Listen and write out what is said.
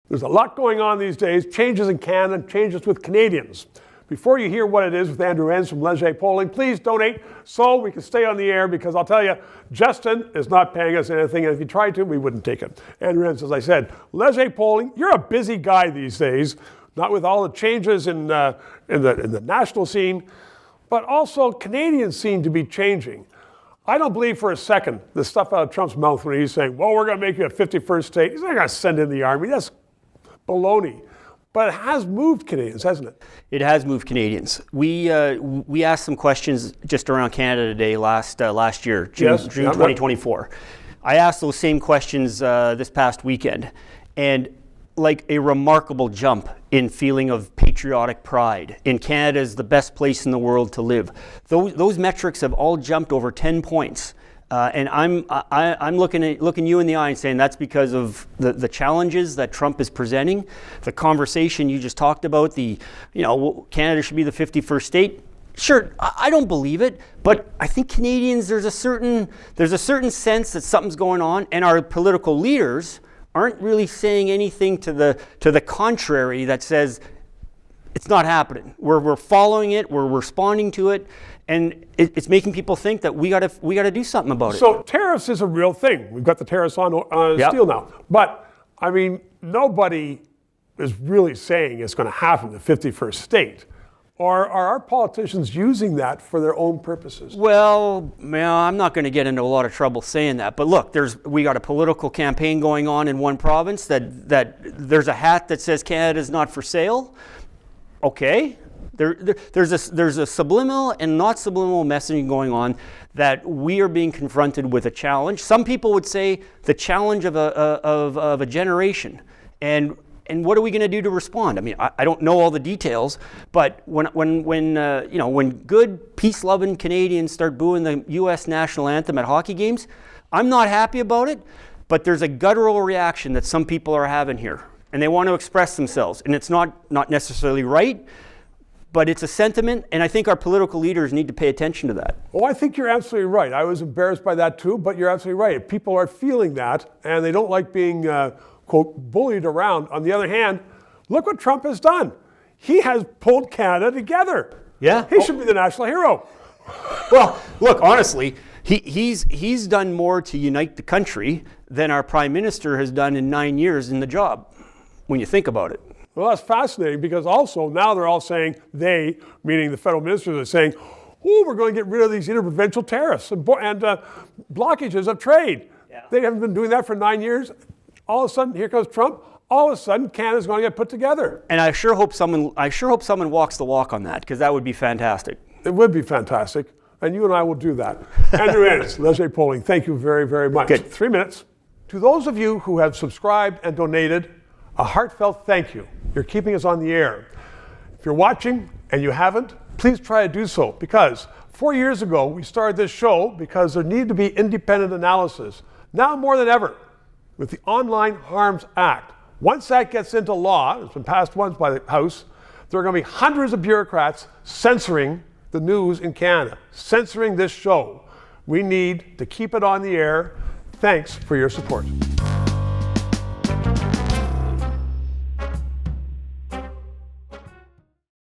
There's a lot going on these days, changes in Canada, changes with Canadians. Before you hear what it is with Andrew Enns from Leger Polling, please donate so we can stay on the air, because I'll tell you, Justin is not paying us anything, and if he tried to, we wouldn't take it. Andrew Enns, as I said, Leger Polling, you're a busy guy these days, not with all the changes in the national scene, but also Canadians seem to be changing. I don't believe for a second the stuff out of Trump's mouth when he's saying, well, we're going to make you a 51st state. He's not going to send in the army. That's baloney. But it has moved Canadians, hasn't it? It has moved Canadians. We asked some questions just around Canada today last year, June 2024. Right. I asked those same questions this past weekend, and like a remarkable jump in feeling of patriotic pride. In Canada is the best place in the world to live. Those metrics have all jumped over 10 points. And I'm looking you in the eye and saying that's because of the challenges that Trump is presenting, the conversation you just talked about, Canada should be the 51st state. Sure, I don't believe it, but I think Canadians, there's a certain sense that something's going on, and our political leaders aren't really saying anything to the contrary that says it's not happening. We're following it, we're responding to it. And it's making people think that we got to do something about it. So tariffs is a real thing. We've got the tariffs on steel now. But, I mean, nobody is really saying it's going to happen in the 51st state. Or are our politicians using that for their own purposes? Well, I'm not going to get into a lot of trouble saying that. But look, we got a political campaign going on in one province that there's a hat that says Canada's not for sale. Okay. There's a subliminal and not subliminal messaging going on that we are being confronted with a challenge. Some people would say the challenge of a generation. And what are we going to do to respond? I mean, I don't know all the details, but when good peace-loving Canadians start booing the U.S. national anthem at hockey games, I'm not happy about it. But there's a guttural reaction that some people are having here, and they want to express themselves, and it's not necessarily right. But it's a sentiment, and I think our political leaders need to pay attention to that. Oh, I think you're absolutely right. I was embarrassed by that too, but you're absolutely right. People are feeling that, and they don't like being, quote, bullied around. On the other hand, look what Trump has done. He has pulled Canada together. Yeah. He should be the national hero. Well, look, honestly, he's done more to unite the country than our prime minister has done in 9 years in the job, when you think about it. Well, that's fascinating, because also now they're all saying, they, meaning the federal ministers, are saying, oh, we're going to get rid of these interprovincial tariffs and blockages of trade. Yeah. They haven't been doing that for 9 years. All of a sudden, here comes Trump. All of a sudden, Canada's going to get put together. And I sure hope someone walks the walk on that, because that would be fantastic. It would be fantastic, and you and I will do that. Andrew Enns, Leger Polling, thank you very, very much. Good. 3 minutes. To those of you who have subscribed and donated, a heartfelt thank you. You're keeping us on the air. If you're watching and you haven't, please try to do so, because 4 years ago we started this show because there needed to be independent analysis. Now more than ever, with the Online Harms Act, once that gets into law, it's been passed once by the House, there are going to be hundreds of bureaucrats censoring the news in Canada, censoring this show. We need to keep it on the air. Thanks for your support.